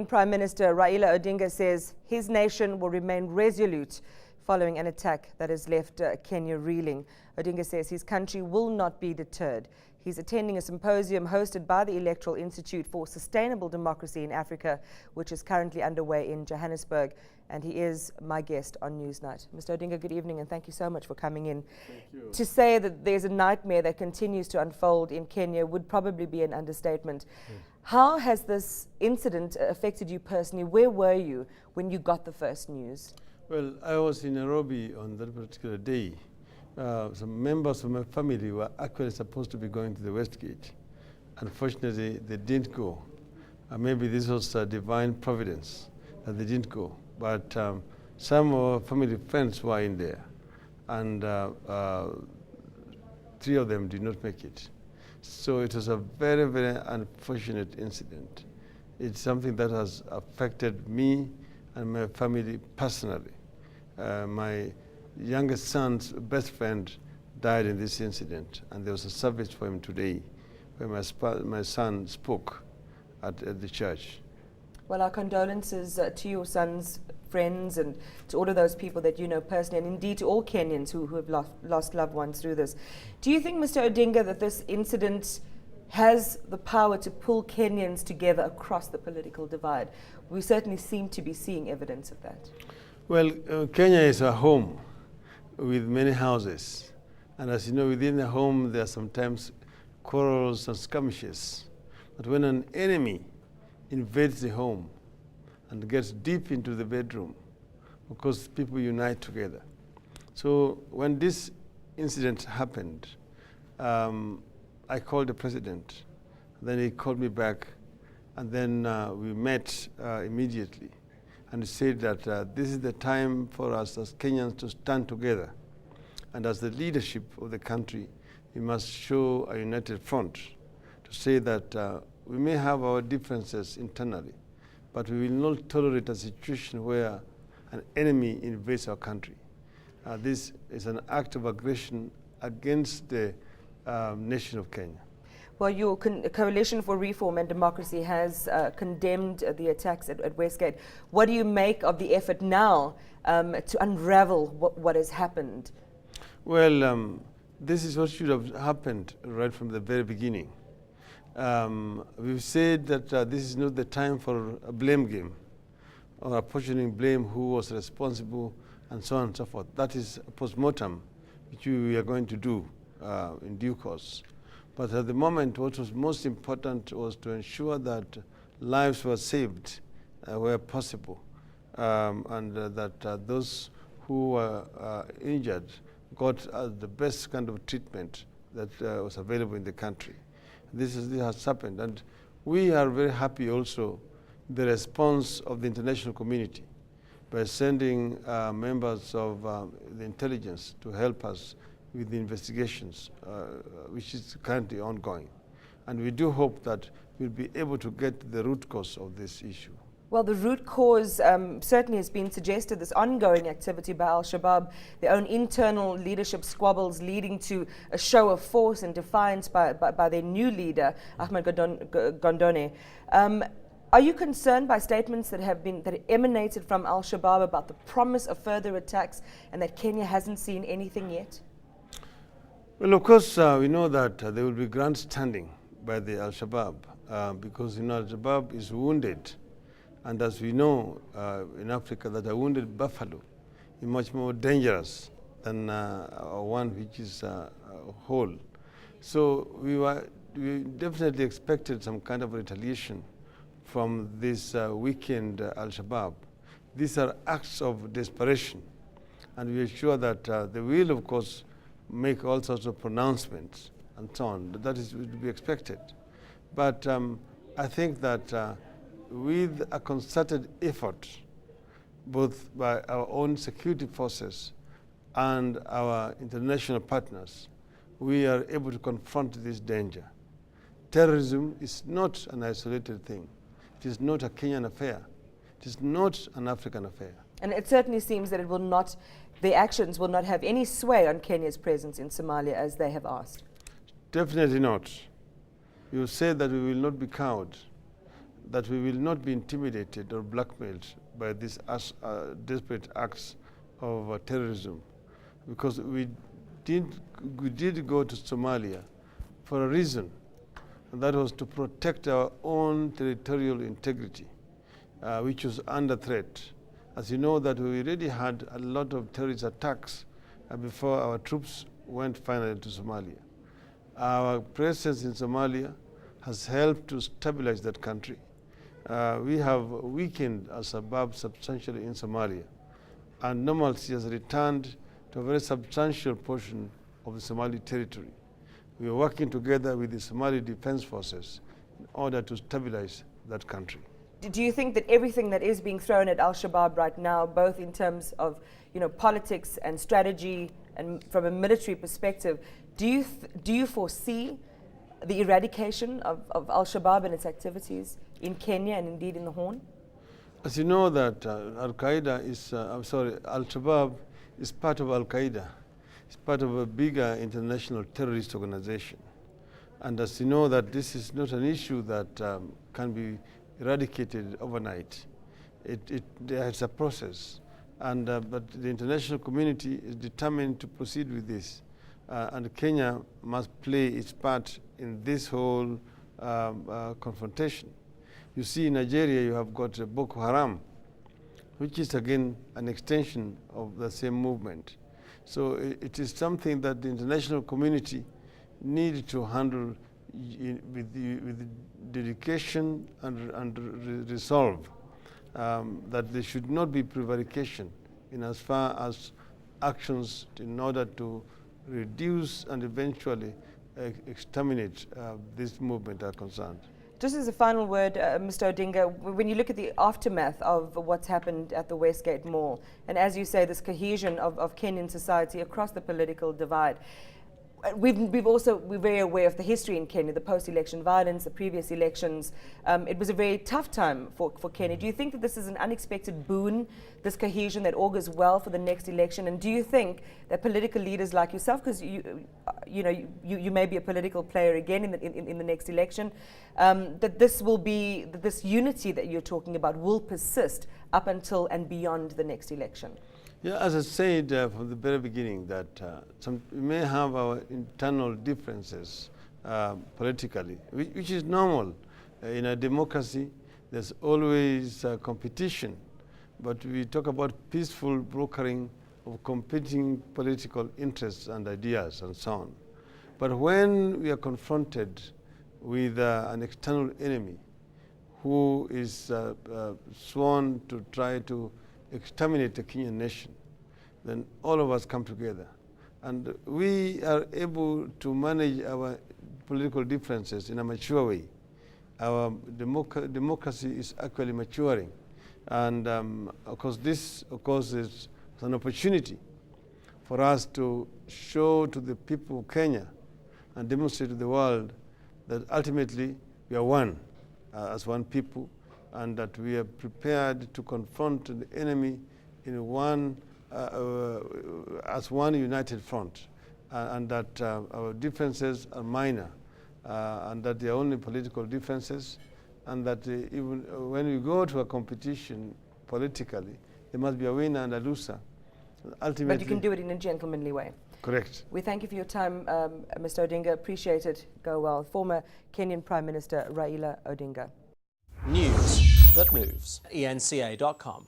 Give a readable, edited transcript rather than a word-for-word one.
Prime Minister Raila Odinga says his nation will remain resolute following an attack that has left Kenya reeling. Odinga says his country will not be deterred. He's attending a symposium hosted by the Electoral Institute for Sustainable Democracy in Africa, which is currently underway in Johannesburg, and he is my guest on Newsnight. Mr. Odinga, good evening, and thank you so much for coming in. Thank you. To say that there's a nightmare that continues to unfold in Kenya would probably be an understatement. How has this incident affected you personally? Where were you when you got the first news? Well, I was in Nairobi on that particular day. Some members of my family were actually supposed to be going to the West Gate. Unfortunately, they didn't go. Maybe this was divine providence that they didn't go. But some of our family friends were in there, and 3 of them did not make it. So it was a very, very unfortunate incident. It's something that has affected me and my family personally. My youngest son's best friend died in this incident, and there was a service for him today where my son spoke at the church. Well, our condolences to your son's friends and to all of those people that you know personally, and indeed to all Kenyans who have lost loved ones through this. Do you think, Mr. Odinga, that this incident has the power to pull Kenyans together across the political divide? We certainly seem to be seeing evidence of that. Well, Kenya is a home with many houses. And as you know, within the home, there are sometimes quarrels and skirmishes. But when an enemy invades the home and gets deep into the bedroom, of course, people unite together. So when this incident happened, I called the president. Then he called me back, and then we met immediately. And he said that this is the time for us as Kenyans to stand together. And as the leadership of the country, we must show a united front to say that we may have our differences internally, but we will not tolerate a situation where an enemy invades our country. This is an act of aggression against the nation of Kenya. Well, your Coalition for Reform and Democracy has condemned the attacks at Westgate. What do you make of the effort now to unravel what has happened? Well, this is what should have happened right from the very beginning. We've said that this is not the time for a blame game or apportioning blame who was responsible and so on and so forth. That is a post-mortem, which we are going to do in due course. But at the moment, what was most important was to ensure that lives were saved where possible, and that those who were injured got the best kind of treatment that was available in the country. This has happened, and we are very happy also the response of the international community by sending members of the intelligence to help us with the investigations, which is currently ongoing. And we do hope that we'll be able to get the root cause of this issue. Well, the root cause certainly has been suggested, this ongoing activity by al-Shabaab, their own internal leadership squabbles leading to a show of force and defiance by their new leader, Ahmed Gondone. Are you concerned by statements that emanated from al-Shabaab about the promise of further attacks and that Kenya hasn't seen anything yet? Well, of course, we know that there will be grandstanding by the al-Shabaab because al-Shabaab is wounded. And as we know in Africa, that a wounded buffalo is much more dangerous than one which is whole. So we definitely expected some kind of retaliation from this weakened al-Shabaab. These are acts of desperation, and we are sure that they will, of course, make all sorts of pronouncements and so on. That is to be expected. But I think that with a concerted effort, both by our own security forces and our international partners, we are able to confront this danger. Terrorism is not an isolated thing. It is not a Kenyan affair. It is not an African affair. And it certainly seems that their actions will not have any sway on Kenya's presence in Somalia as they have asked. Definitely not. You said that we will not be cowed. that we will not be intimidated or blackmailed by these desperate acts of terrorism, because we did go to Somalia for a reason, and that was to protect our own territorial integrity, which was under threat. As you know, that we already had a lot of terrorist attacks before our troops went finally to Somalia. Our presence in Somalia has helped to stabilize that country. We have weakened al-Shabaab substantially in Somalia, and normalcy has returned to a very substantial portion of the Somali territory. We are working together with the Somali Defense Forces in order to stabilize that country. Do you think that everything that is being thrown at al-Shabaab right now, both in terms of politics and strategy and from a military perspective, do you foresee the eradication of al-Shabaab and its activities in Kenya and indeed in the Horn? As you know that al-Shabaab is part of Al-Qaeda. It's part of a bigger international terrorist organization. And as you know that this is not an issue that can be eradicated overnight. It's a process. But the international community is determined to proceed with this. And Kenya must play its part in this whole confrontation. You see, in Nigeria, you have got Boko Haram, which is again an extension of the same movement. So it is something that the international community needs to handle with dedication and resolve, that there should not be prevarication in as far as actions in order to reduce and eventually exterminate this movement are concerned. Just as a final word, Mr. Odinga, when you look at the aftermath of what's happened at the Westgate Mall, and as you say, this cohesion of Kenyan society across the political divide, we're very aware of the history in Kenya, the post-election violence, the previous elections. It was a very tough time for Kenya. Do you think that this is an unexpected boon, this cohesion that augurs well for the next election? And do you think that political leaders like yourself, because you may be a political player again in the next election, that this unity that you're talking about will persist up until and beyond the next election? Yeah, as I said from the very beginning, that we may have our internal differences politically, which is normal. In a democracy, there's always competition, but we talk about peaceful brokering of competing political interests and ideas and so on. But when we are confronted with an external enemy who is sworn to try to exterminate the Kenyan nation, then all of us come together. And we are able to manage our political differences in a mature way. Our democracy is actually maturing. And of course, this is an opportunity for us to show to the people of Kenya and demonstrate to the world that ultimately we are one as one people, and that we are prepared to confront the enemy in one, as one united front, and that our differences are minor, and that they are only political differences, and that even when we go to a competition politically, there must be a winner and a loser. Ultimately, but you can do it in a gentlemanly way. Correct. We thank you for your time, Mr. Odinga. Appreciate it. Go well. Former Kenyan Prime Minister Raila Odinga. News that moves. eNCA.com.